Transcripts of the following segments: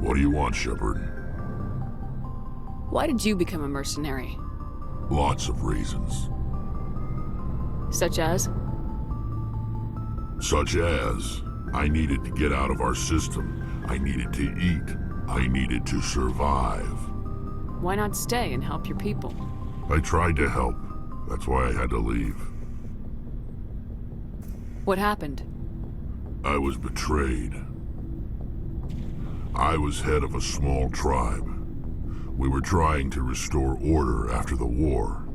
What do you want, Shepard? Why did you become a mercenary? Lots of reasons. Such as? Such as, I needed to get out of our system. I needed to eat. I needed to survive. Why not stay and help your people? I tried to help. That's why I had to leave. What happened? I was betrayed. I was head of a small tribe. We were trying to restore order after the war,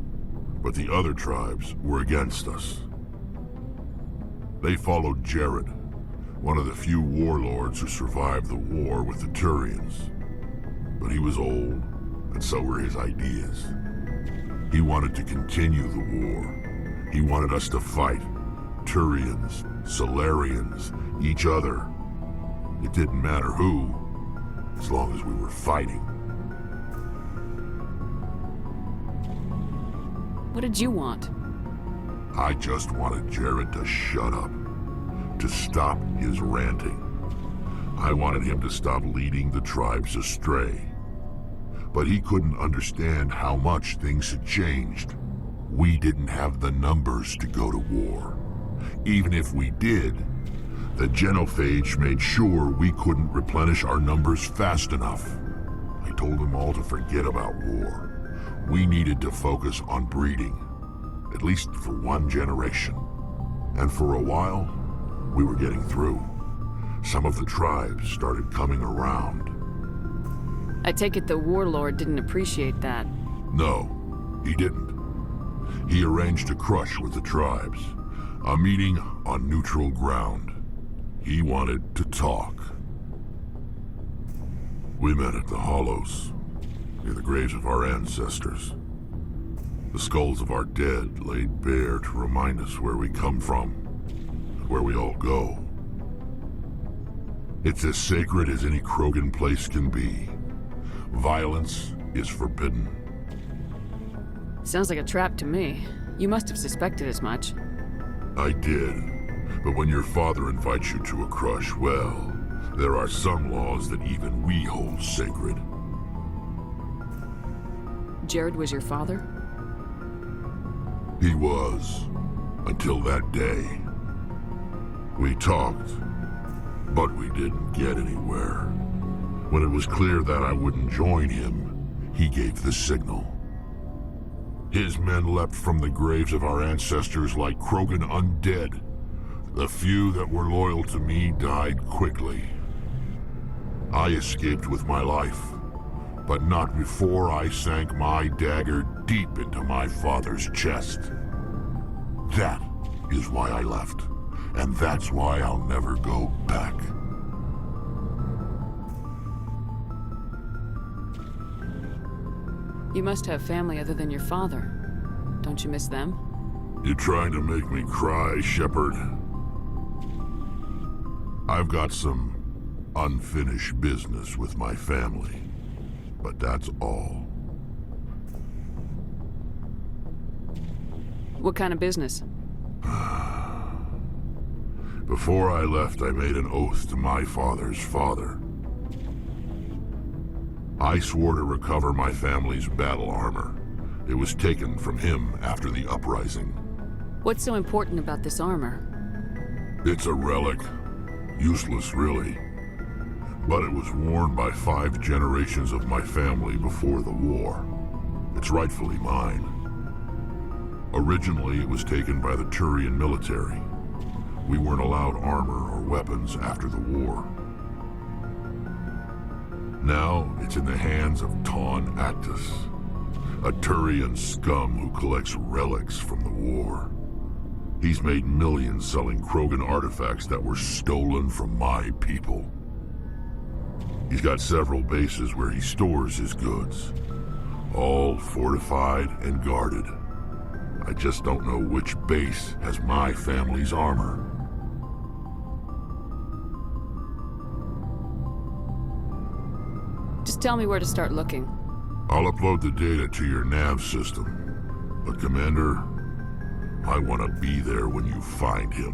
but the other tribes were against us. They followed Jared, one of the few warlords who survived the war with the Turians. But he was old, and so were his ideas. He wanted to continue the war. He wanted us to fight. Turians, Solarians, each other. It didn't matter who, as long as we were fighting. What did you want? I just wanted Jared to shut up, to stop his ranting. I wanted him to stop leading the tribes astray. But he couldn't understand how much things had changed. We didn't have the numbers to go to war. Even if we did, the genophage made sure we couldn't replenish our numbers fast enough. I told them all to forget about war. We needed to focus on breeding, at least for one generation. And for a while, we were getting through. Some of the tribes started coming around. I take it the warlord didn't appreciate that. No, he didn't. He arranged a crush with the tribes, a meeting on neutral ground. He wanted to talk. We met at the Hollows, near the graves of our ancestors. The skulls of our dead laid bare to remind us where we come from, and where we all go. It's as sacred as any Krogan place can be. Violence is forbidden. Sounds like a trap to me. You must have suspected as much. I did. But when your father invites you to a crush, well, there are some laws that even we hold sacred. Jared was your father? He was, until that day. We talked, but we didn't get anywhere. When it was clear that I wouldn't join him, he gave the signal. His men leapt from the graves of our ancestors like Krogan undead. The few that were loyal to me died quickly. I escaped with my life, but not before I sank my dagger deep into my father's chest. That is why I left, and that's why I'll never go back. You must have family other than your father. Don't you miss them? You trying to make me cry, Shepard? I've got some unfinished business with my family, but that's all. What kind of business? Before I left, I made an oath to my father's father. I swore to recover my family's battle armor. It was taken from him after the uprising. What's so important about this armor? It's a relic. Useless, really. But it was worn by 5 generations of my family before the war. It's rightfully mine. Originally, it was taken by the Turian military. We weren't allowed armor or weapons after the war. Now, it's in the hands of Ton Actus, a Turian scum who collects relics from the war. He's made millions selling Krogan artifacts that were stolen from my people. He's got several bases where he stores his goods, all fortified and guarded. I just don't know which base has my family's armor. Just tell me where to start looking. I'll upload the data to your nav system. But Commander, I want to be there when you find him.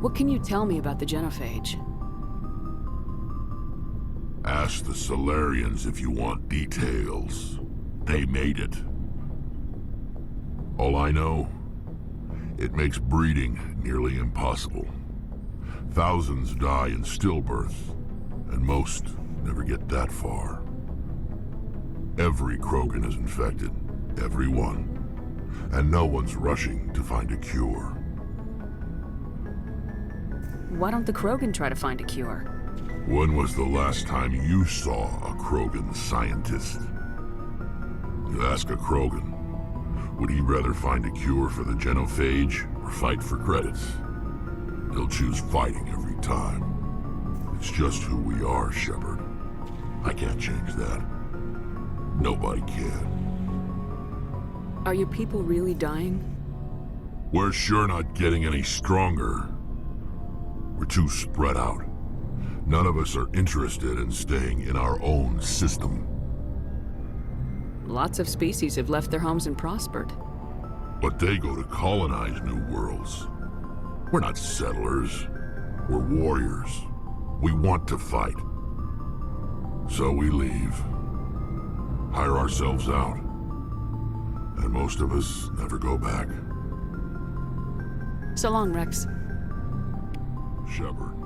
What can you tell me about the genophage? Ask the Solarians if you want details. They made it. All I know, it makes breeding nearly impossible. Thousands die in stillbirth, and most never get that far. Every Krogan is infected, every one, and no one's rushing to find a cure. Why don't the Krogan try to find a cure? When was the last time you saw a Krogan scientist? You ask a Krogan, would he rather find a cure for the genophage or fight for credits? He'll choose fighting every time. It's just who we are, Shepard. I can't change that. Nobody can. Are your people really dying? We're sure not getting any stronger. We're too spread out. None of us are interested in staying in our own system. Lots of species have left their homes and prospered. But they go to colonize new worlds. We're not settlers. We're warriors. We want to fight. So we leave. Hire ourselves out. And most of us never go back. So long, Rex. Shepard.